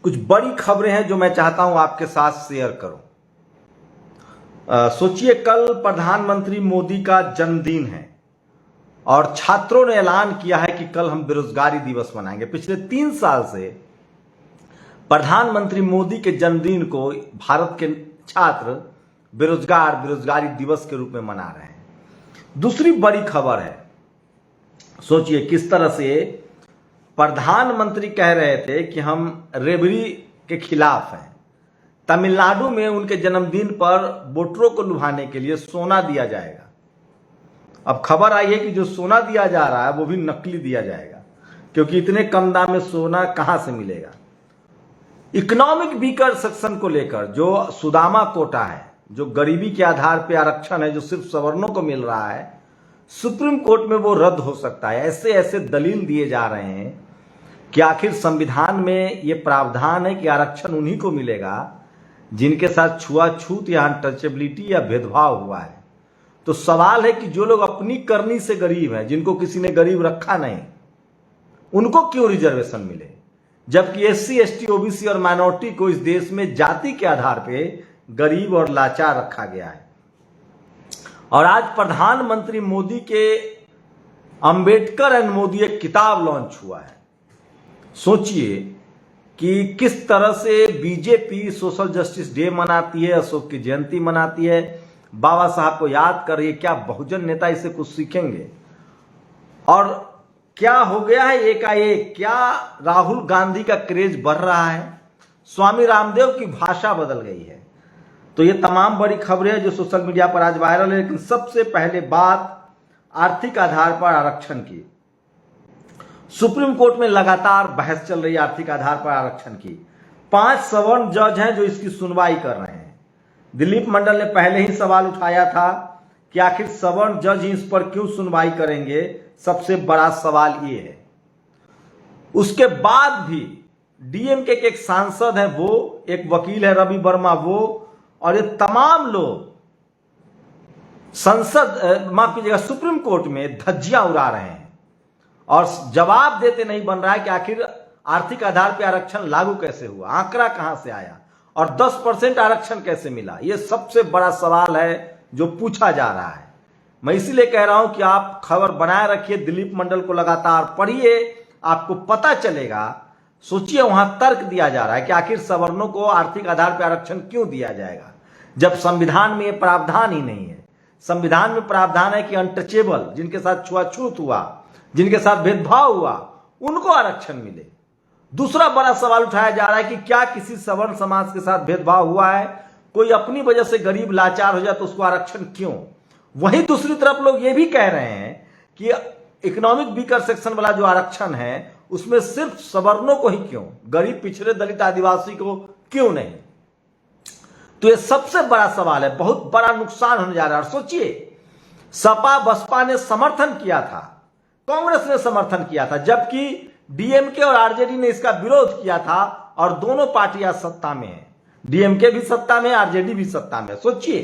कुछ बड़ी खबरें हैं जो मैं चाहता हूं आपके साथ शेयर करूं। सोचिए, कल प्रधानमंत्री मोदी का जन्मदिन है और छात्रों ने ऐलान किया है कि कल हम बेरोजगारी दिवस मनाएंगे। पिछले 3 साल से प्रधानमंत्री मोदी के जन्मदिन को भारत के छात्र बेरोजगारी दिवस के रूप में मना रहे हैं। दूसरी बड़ी खबर है, सोचिए किस तरह से प्रधानमंत्री कह रहे थे कि हम रेबड़ी के खिलाफ हैं। तमिलनाडु में उनके जन्मदिन पर वोटरों को लुभाने के लिए सोना दिया जाएगा। अब खबर आई है कि जो सोना दिया जा रहा है वो भी नकली दिया जाएगा, क्योंकि इतने कम दाम में सोना कहां से मिलेगा। इकोनॉमिक वीकर सेक्शन को लेकर जो सुदामा कोटा है, जो गरीबी के आधार पर आरक्षण है, जो सिर्फ सवर्णों को मिल रहा है, सुप्रीम कोर्ट में वो रद्द हो सकता है। ऐसे ऐसे दलील दिए जा रहे हैं कि आखिर संविधान में ये प्रावधान है कि आरक्षण उन्हीं को मिलेगा जिनके साथ छुआछूत या अनटचेबिलिटी या भेदभाव हुआ है। तो सवाल है कि जो लोग अपनी करनी से गरीब हैं, जिनको किसी ने गरीब रखा नहीं, उनको क्यों रिजर्वेशन मिले, जबकि एससी, एसटी, ओबीसी और माइनॉरिटी को इस देश में जाति के आधार पर गरीब और लाचार रखा गया है। और आज प्रधानमंत्री मोदी के अंबेडकर एंड मोदी एक किताब लॉन्च हुआ है। सोचिए कि किस तरह से बीजेपी सोशल जस्टिस डे मनाती है, अशोक की जयंती मनाती है, बाबा साहब को याद कर रही है। क्या बहुजन नेता इससे कुछ सीखेंगे? और क्या हो गया है एकाएक? क्या राहुल गांधी का क्रेज बढ़ रहा है? स्वामी रामदेव की भाषा बदल गई है। तो ये तमाम बड़ी खबरें हैं जो सोशल मीडिया पर आज वायरल है। लेकिन सबसे पहले बात आर्थिक आधार पर आरक्षण की। सुप्रीम कोर्ट में लगातार बहस चल रही है आर्थिक आधार पर आरक्षण की। 5 सवर्ण जज हैं जो इसकी सुनवाई कर रहे हैं। दिलीप मंडल ने पहले ही सवाल उठाया था कि आखिर सवर्ण जज ही इस पर क्यों सुनवाई करेंगे। सबसे बड़ा सवाल ये है। उसके बाद भी डीएमके के एक सांसद है, वो एक वकील है रवि वर्मा, वो और ये तमाम लोग माफ कीजिएगा, सुप्रीम कोर्ट में धज्जियां उड़ा रहे हैं और जवाब देते नहीं बन रहा है कि आखिर आर्थिक आधार पर आरक्षण लागू कैसे हुआ, आंकड़ा कहां से आया और 10% आरक्षण कैसे मिला। यह सबसे बड़ा सवाल है जो पूछा जा रहा है। मैं इसीलिए कह रहा हूं कि आप खबर बनाए रखिए, दिलीप मंडल को लगातार पढ़िए, आपको पता चलेगा। सोचिए, वहां तर्क दिया जा रहा है कि आखिर सवर्णों को आर्थिक आधार पर आरक्षण क्यों दिया जाएगा, जब संविधान में यह प्रावधान ही नहीं है। संविधान में प्रावधान है कि अनटचेबल, जिनके साथ छुआछूत हुआ, जिनके साथ भेदभाव हुआ, उनको आरक्षण मिले। दूसरा बड़ा सवाल उठाया जा रहा है कि क्या किसी सवर्ण समाज के साथ भेदभाव हुआ है, कोई अपनी वजह से गरीब लाचार हो जाए तो उसको आरक्षण क्यों। वहीं दूसरी तरफ लोग ये भी कह रहे हैं कि इकोनॉमिक वीकर सेक्शन वाला जो आरक्षण है उसमें सिर्फ सवर्णों को ही क्यों, गरीब, पिछड़े, दलित, आदिवासी को क्यों नहीं। तो ये सबसे बड़ा सवाल है। बहुत बड़ा नुकसान होने जा रहा है। और सोचिए, सपा बसपा ने समर्थन किया था, कांग्रेस ने समर्थन किया था, जबकि डीएमके और आरजेडी ने इसका विरोध किया था और दोनों पार्टियां सत्ता में हैं। डीएमके भी सत्ता में, आरजेडी भी सत्ता में। सोचिए,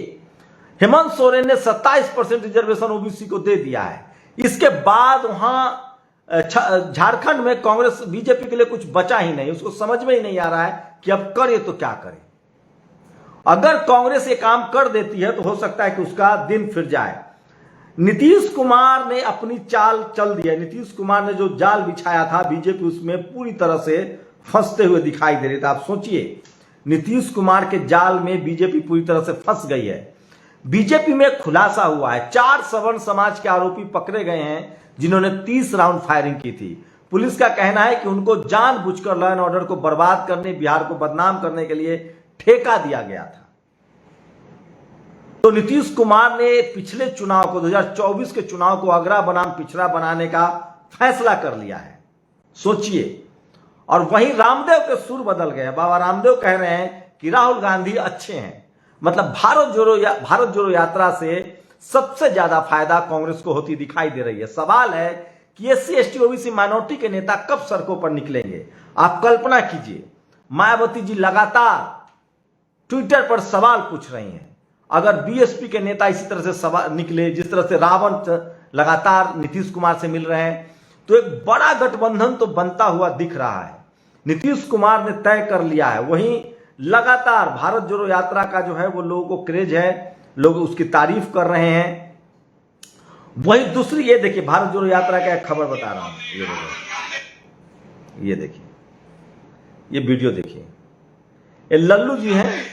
हेमंत सोरेन ने 27% रिजर्वेशन ओबीसी को दे दिया है। इसके बाद वहां झारखंड में कांग्रेस, बीजेपी के लिए कुछ बचा ही नहीं। उसको समझ में ही नहीं आ रहा है कि अब करे तो क्या करे। अगर कांग्रेस ये काम कर देती है तो हो सकता है कि उसका दिन फिर जाए। नीतीश कुमार ने अपनी चाल चल दी है। नीतीश कुमार ने जो जाल बिछाया था, बीजेपी उसमें पूरी तरह से फंसते हुए दिखाई दे रही था। आप सोचिए, नीतीश कुमार के जाल में बीजेपी पूरी तरह से फंस गई है। बीजेपी में खुलासा हुआ है, 4 सवर्ण समाज के आरोपी पकड़े गए हैं जिन्होंने 30 राउंड फायरिंग की थी। पुलिस का कहना है कि उनको जानबूझकर लॉ एंड ऑर्डर को बर्बाद करने, बिहार को बदनाम करने के लिए ठेका दिया गया था। तो नीतीश कुमार ने पिछले चुनाव को, 2024 के चुनाव को अगरा बनाम पिछड़ा बनाने का फैसला कर लिया है। सोचिए, और वहीं रामदेव के सुर बदल गए। बाबा रामदेव कह रहे हैं कि राहुल गांधी अच्छे हैं। मतलब भारत जोड़ो यात्रा से सबसे ज्यादा फायदा कांग्रेस को होती दिखाई दे रही है। सवाल है कि एससी, एसटी, ओबीसी, माइनॉरिटी के नेता कब सड़कों पर निकलेंगे। आप कल्पना कीजिए, मायावती जी लगातार ट्विटर पर सवाल पूछ रही हैं। अगर बीएसपी के नेता इसी तरह से सवाल निकले, जिस तरह से रावण लगातार नीतीश कुमार से मिल रहे हैं, तो एक बड़ा गठबंधन तो बनता हुआ दिख रहा है। नीतीश कुमार ने तय कर लिया है। वहीं लगातार भारत जोड़ो यात्रा का जो है वो लोगों को क्रेज है, लोग उसकी तारीफ कर रहे हैं। वहीं दूसरी ये देखिए, भारत जोड़ो यात्रा का एक खबर बता रहा हूं, ये देखिए, ये वीडियो देखिए। ये लल्लू जी हैं,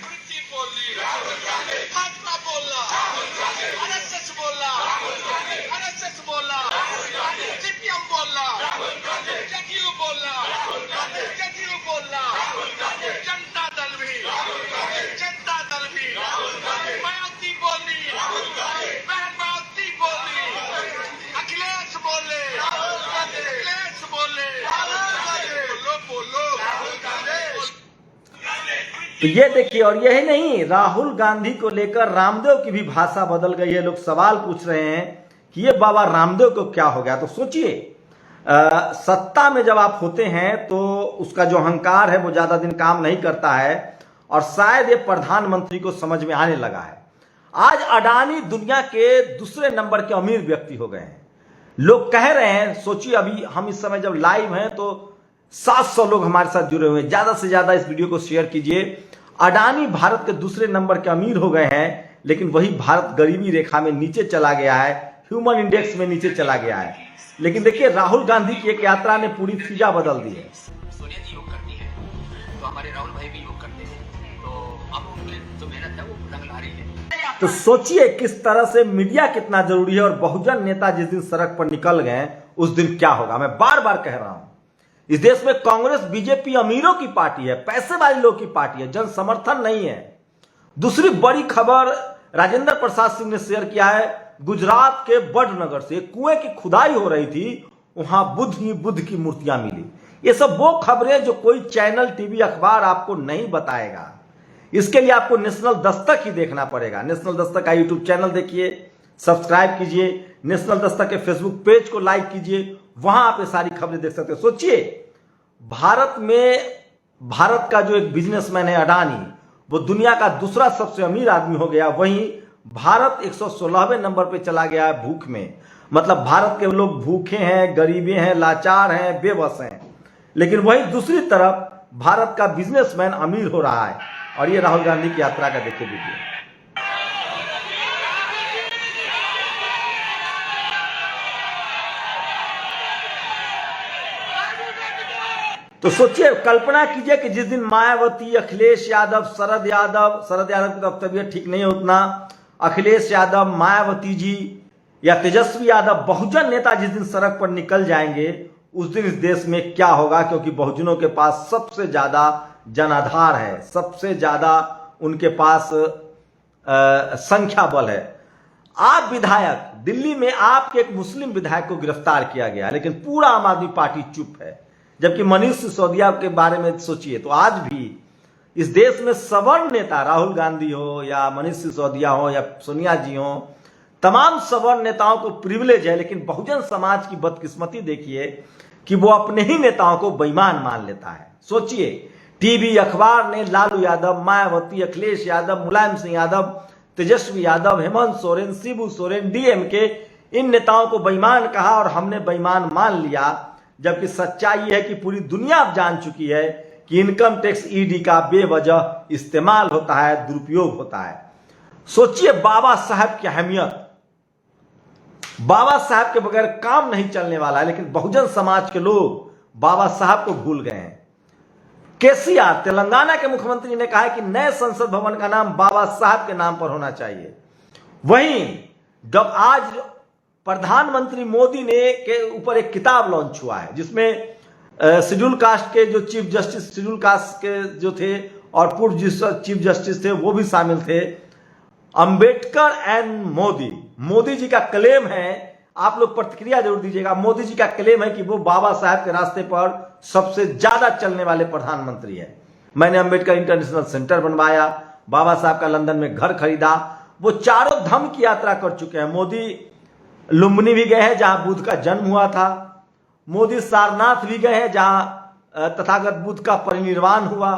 तो ये देखिए। और यही नहीं, राहुल गांधी को लेकर रामदेव की भी भाषा बदल गई है। लोग सवाल पूछ रहे हैं कि ये बाबा रामदेव को क्या हो गया। तो सोचिए, सत्ता में जब आप होते हैं तो उसका जो अहंकार है वो ज्यादा दिन काम नहीं करता है, और शायद ये प्रधानमंत्री को समझ में आने लगा है। आज अडानी दुनिया के दूसरे नंबर के अमीर व्यक्ति हो गए हैं। लोग कह रहे हैं, सोचिए अभी हम इस समय जब लाइव हैं तो 700 लोग हमारे साथ जुड़े हुए हैं। ज्यादा से ज्यादा इस वीडियो को शेयर कीजिए। अडानी भारत के दूसरे नंबर के अमीर हो गए हैं, लेकिन वही भारत गरीबी रेखा में नीचे चला गया है, ह्यूमन इंडेक्स में नीचे चला गया है। लेकिन देखिए, राहुल गांधी की एक यात्रा ने पूरी फिजा बदल दी है। सोनिया जी योग करती है, तो हमारे राहुल भाई भी योग करते हैं, तो अब उनकी जो मेहनत है वो रंग ला रही है। तो सोचिए किस तरह से मीडिया कितना जरूरी है, और बहुजन नेता जिस दिन सड़क पर निकल गए उस दिन क्या होगा। मैं बार बार कह रहा हूं, इस देश में कांग्रेस बीजेपी अमीरों की पार्टी है, पैसे वाले लोग की पार्टी है, जन समर्थन नहीं है। दूसरी बड़ी खबर राजेंद्र प्रसाद सिंह ने शेयर किया है। गुजरात के बड़नगर से कुएं की खुदाई हो रही थी, वहां बुद्ध की मूर्तियां मिली। ये सब वो खबरें जो कोई चैनल, टीवी, अखबार आपको नहीं बताएगा। इसके लिए आपको नेशनल दस्तक ही देखना पड़ेगा। नेशनल दस्तक का यूट्यूब चैनल देखिए, सब्सक्राइब कीजिए, नेशनल दस्तक के फेसबुक पेज को लाइक कीजिए, वहां आप ये सारी खबरें देख सकते हैं। सोचिए, भारत में भारत का जो एक बिजनेसमैन है अडानी, वो दुनिया का दूसरा सबसे अमीर आदमी हो गया। वहीं भारत 116वें नंबर पे चला गया है भूख में। मतलब भारत के लोग भूखे हैं, गरीबे हैं, लाचार हैं, बेबस हैं। लेकिन वहीं दूसरी तरफ भारत का बिजनेसमैन अमीर हो रहा है। और ये राहुल गांधी की यात्रा का देखिए वीडियो। तो सोचिए, कल्पना कीजिए कि जिस दिन मायावती, अखिलेश यादव, शरद यादव की तो अब तबीयत ठीक नहीं है उतना, अखिलेश यादव, मायावती जी या तेजस्वी यादव, बहुजन नेता जिस दिन सड़क पर निकल जाएंगे, उस दिन इस देश में क्या होगा। क्योंकि बहुजनों के पास सबसे ज्यादा जनाधार है, सबसे ज्यादा उनके पास संख्या बल है। आप विधायक, दिल्ली में आपके एक मुस्लिम विधायक को गिरफ्तार किया गया, लेकिन पूरा आम आदमी पार्टी चुप है। जबकि मनीष सिसोदिया के बारे में सोचिए, तो आज भी इस देश में सवर्ण नेता, राहुल गांधी हो या मनीष सिसोदिया हो या सोनिया जी हो, तमाम सवर्ण नेताओं को प्रिविलेज है। लेकिन बहुजन समाज की बदकिस्मती देखिए कि वो अपने ही नेताओं को बेईमान मान लेता है। सोचिए, टीवी, अखबार ने लालू यादव, मायावती, अखिलेश यादव, मुलायम सिंह यादव, तेजस्वी यादव, हेमंत सोरेन, शिबू सोरेन, डीएमके, इन नेताओं को बेईमान कहा और हमने बेईमान मान लिया। जबकि सच्चाई है कि पूरी दुनिया अब जान चुकी है कि इनकम टैक्स, ईडी का बेवजह इस्तेमाल होता है, दुरुपयोग होता है। सोचिए बाबा साहब की अहमियत, बाबा साहब के बगैर काम नहीं चलने वाला है। लेकिन बहुजन समाज के लोग बाबा साहब को भूल गए हैं। केसीआर, तेलंगाना के मुख्यमंत्री ने कहा है कि नए संसद भवन का नाम बाबा साहब के नाम पर होना चाहिए। वहीं जब आज प्रधानमंत्री मोदी ने के ऊपर एक किताब लॉन्च हुआ है, जिसमें शेड्यूल कास्ट के जो चीफ जस्टिस, शेड्यूल कास्ट के जो थे और पूर्व चीफ जस्टिस थे, वो भी शामिल थे। अंबेडकर एंड मोदी जी का क्लेम है, आप लोग प्रतिक्रिया जरूर दीजिएगा। मोदी जी का क्लेम है कि वो बाबा साहब के रास्ते पर सबसे ज्यादा चलने वाले प्रधानमंत्री है। मैंने अंबेडकर इंटरनेशनल सेंटर बनवाया, बाबा साहब का लंदन में घर खरीदा। वो चारों धाम की यात्रा कर चुके हैं। मोदी लुम्बिनी भी गए हैं जहां बुद्ध का जन्म हुआ था। मोदी सारनाथ भी गए हैं जहां तथागत बुद्ध का परिनिर्वाण हुआ।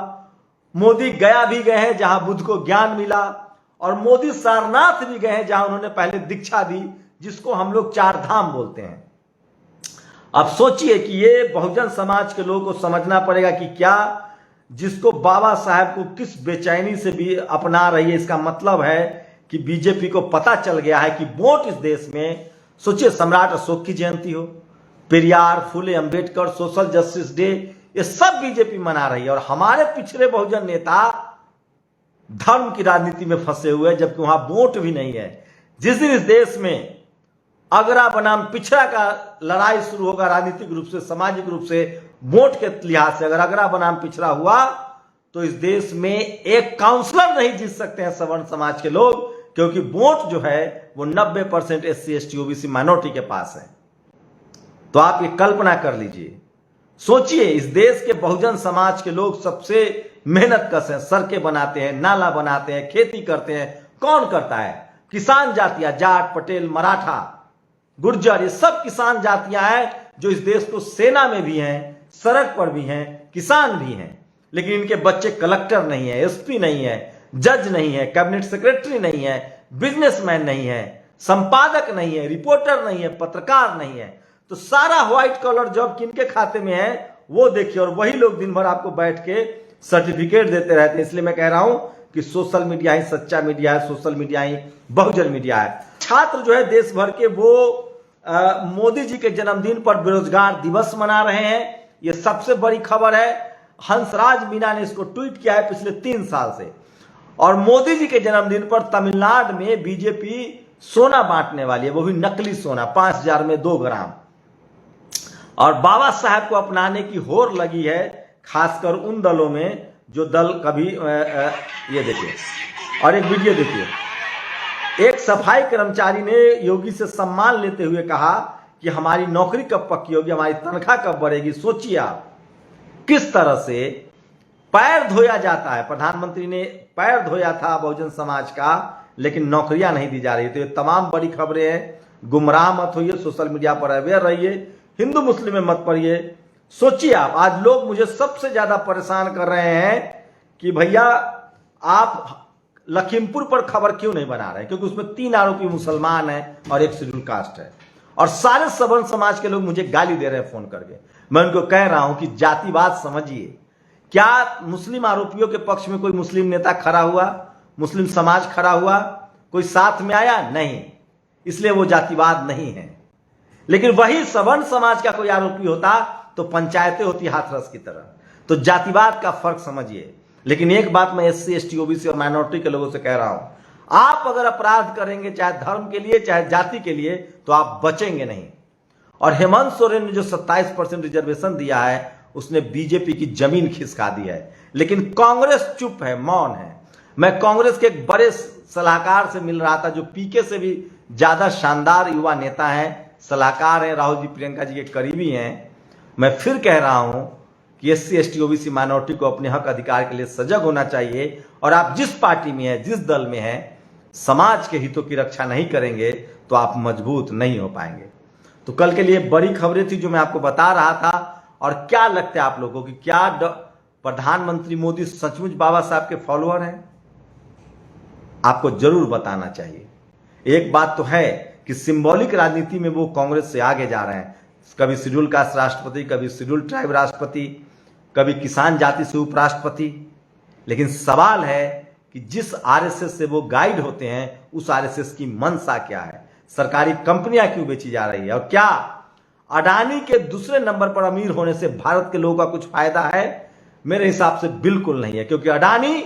मोदी गया भी गए हैं जहां बुद्ध को ज्ञान मिला। और मोदी सारनाथ भी गए हैं जहां उन्होंने पहले दीक्षा दी, जिसको हम लोग चार धाम बोलते हैं। अब सोचिए कि ये बहुजन समाज के लोगों को समझना पड़ेगा कि क्या जिसको बाबा साहब को किस बेचैनी से भी अपना रही है, इसका मतलब है कि बीजेपी को पता चल गया है कि वोट इस देश में, सोचिए सम्राट अशोक की जयंती हो, पेरियार, फुले अंबेडकर, सोशल जस्टिस डे, ये सब बीजेपी मना रही है और हमारे पिछड़े बहुजन नेता धर्म की राजनीति में फंसे हुए हैं, जबकि वहां वोट भी नहीं है। जिस दिन इस देश में अगरा बनाम पिछड़ा का लड़ाई शुरू होगा, राजनीतिक रूप से, सामाजिक रूप से, वोट के लिहाज से अगर अगरा बनाम पिछड़ा हुआ तो इस देश में एक काउंसलर नहीं जीत सकते हैं सवर्ण समाज के लोग, क्योंकि वोट जो है वो 90% SC ST OBC माइनॉरिटी के पास है। तो आप ये कल्पना कर लीजिए, सोचिए इस देश के बहुजन समाज के लोग सबसे मेहनत कश हैं, सड़कें बनाते हैं, नाला बनाते हैं, खेती करते हैं। कौन करता है? किसान जातियां, जाट, पटेल, मराठा, गुर्जर, ये सब किसान जातियां हैं जो इस देश को सेना में भी हैं, सड़क पर भी हैं, किसान भी हैं। लेकिन इनके बच्चे कलेक्टर नहीं है, SP नहीं है, जज नहीं है, कैबिनेट सेक्रेटरी नहीं है, बिजनेसमैन नहीं है, संपादक नहीं है, रिपोर्टर नहीं है, पत्रकार नहीं है। तो सारा व्हाइट कॉलर जॉब किनके खाते में है वो देखिए, और वही लोग दिन भर आपको बैठ के सर्टिफिकेट देते रहते हैं। इसलिए मैं कह रहा हूं कि सोशल मीडिया ही सच्चा मीडिया है, सोशल मीडिया ही बहुजन मीडिया है। छात्र जो है देश भर के वो मोदी जी के जन्मदिन पर बेरोजगार दिवस मना रहे हैं। ये सबसे बड़ी खबर है। हंसराज मीना ने इसको ट्वीट किया है पिछले 3 साल से। और मोदी जी के जन्मदिन पर तमिलनाडु में बीजेपी सोना बांटने वाली है, वो भी नकली सोना, 5000 में 2 ग्राम। और बाबा साहब को अपनाने की होड़ लगी है, खासकर उन दलों में जो दल कभी ये देखिए, और एक वीडियो देखिए। एक सफाई कर्मचारी ने योगी से सम्मान लेते हुए कहा कि हमारी नौकरी कब पक्की होगी, हमारी तनख्वाह कब बढ़ेगी। सोचिए आप किस तरह से पैर धोया जाता है। प्रधानमंत्री ने पैर धोया था बहुजन समाज का, लेकिन नौकरियां नहीं दी जा रही। तो ये तमाम बड़ी खबरें हैं। गुमराह मत होइए, सोशल मीडिया पर अवेयर रहिए, हिंदू मुस्लिम में मत पढ़िए। सोचिए आप, आज लोग मुझे सबसे ज्यादा परेशान कर रहे हैं कि भैया आप लखीमपुर पर खबर क्यों नहीं बना रहे, क्योंकि उसमें 3 आरोपी मुसलमान हैं और 1 शेड्यूल कास्ट है। और सारे सवर्ण समाज के लोग मुझे गाली दे रहे हैं फोन करके। मैं उनको कह रहा हूं कि जातिवाद समझिए। क्या मुस्लिम आरोपियों के पक्ष में कोई मुस्लिम नेता खड़ा हुआ, मुस्लिम समाज खड़ा हुआ, कोई साथ में आया? नहीं, इसलिए वो जातिवाद नहीं है। लेकिन वही सवर्ण समाज का कोई आरोपी होता तो पंचायतें होती हाथरस की तरह। तो जातिवाद का फर्क समझिए। लेकिन एक बात मैं SC ST OBC और माइनॉरिटी के लोगों से कह रहा हूं, आप अगर अपराध करेंगे चाहे धर्म के लिए चाहे जाति के लिए, तो आप बचेंगे नहीं। और हेमंत सोरेन ने जो 27% रिजर्वेशन दिया है, उसने बीजेपी की जमीन खिसका दी है। लेकिन कांग्रेस चुप है, मौन है। मैं कांग्रेस के एक बड़े सलाहकार से मिल रहा था, जो PK से भी ज्यादा शानदार युवा नेता हैं, सलाहकार हैं, राहुल जी प्रियंका जी के करीबी हैं। मैं फिर कह रहा हूं कि SC ST OBC माइनॉरिटी को अपने हक अधिकार के लिए सजग होना चाहिए। और आप जिस पार्टी में हैं, जिस दल में हैं, समाज के हितों की रक्षा नहीं करेंगे तो आप मजबूत नहीं हो पाएंगे। तो कल के लिए बड़ी खबरें थी जो मैं आपको बता रहा था। और क्या लगता है आप लोगों को कि क्या प्रधानमंत्री मोदी सचमुच बाबा साहब के फॉलोअर हैं? आपको जरूर बताना चाहिए। एक बात तो है कि सिंबॉलिक राजनीति में वो कांग्रेस से आगे जा रहे हैं। कभी शेड्यूल कास्ट राष्ट्रपति, कभी शेड्यूल ट्राइब राष्ट्रपति, कभी किसान जाति से उपराष्ट्रपति। लेकिन सवाल है कि जिस RSS से वो गाइड होते हैं, उस RSS की मंशा क्या है? सरकारी कंपनियां क्यों बेची जा रही है? और क्या अडानी के दूसरे नंबर पर अमीर होने से भारत के लोगों का कुछ फायदा है? मेरे हिसाब से बिल्कुल नहीं है, क्योंकि अडानी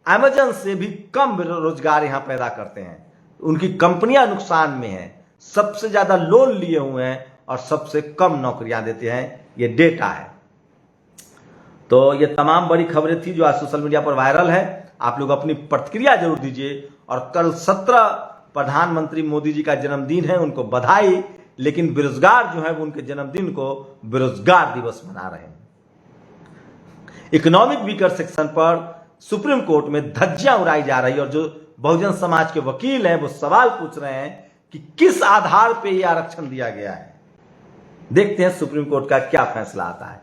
अमेजन से भी कम रोजगार यहां पैदा करते हैं। उनकी कंपनियां नुकसान में हैं, सबसे ज्यादा लोन लिए हुए हैं और सबसे कम नौकरियां देते हैं। ये डेटा है। तो ये तमाम बड़ी खबरें थी जो आज सोशल मीडिया पर वायरल है। आप लोग अपनी प्रतिक्रिया जरूर दीजिए। और कल 17 प्रधानमंत्री मोदी जी का जन्मदिन है, उनको बधाई। लेकिन बेरोजगार जो है वो उनके जन्मदिन को बेरोजगार दिवस मना रहे हैं। इकोनॉमिक वीकर सेक्शन पर सुप्रीम कोर्ट में धज्जियां उड़ाई जा रही है। और जो बहुजन समाज के वकील हैं वो सवाल पूछ रहे हैं कि किस आधार पर यह आरक्षण दिया गया है। देखते हैं सुप्रीम कोर्ट का क्या फैसला आता है।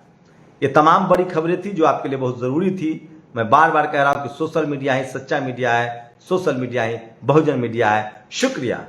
ये तमाम बड़ी खबरें थी जो आपके लिए बहुत जरूरी थी। मैं बार बार कह रहा हूं कि सोशल मीडिया ही सच्चा मीडिया है, सोशल मीडिया ही बहुजन मीडिया है। शुक्रिया।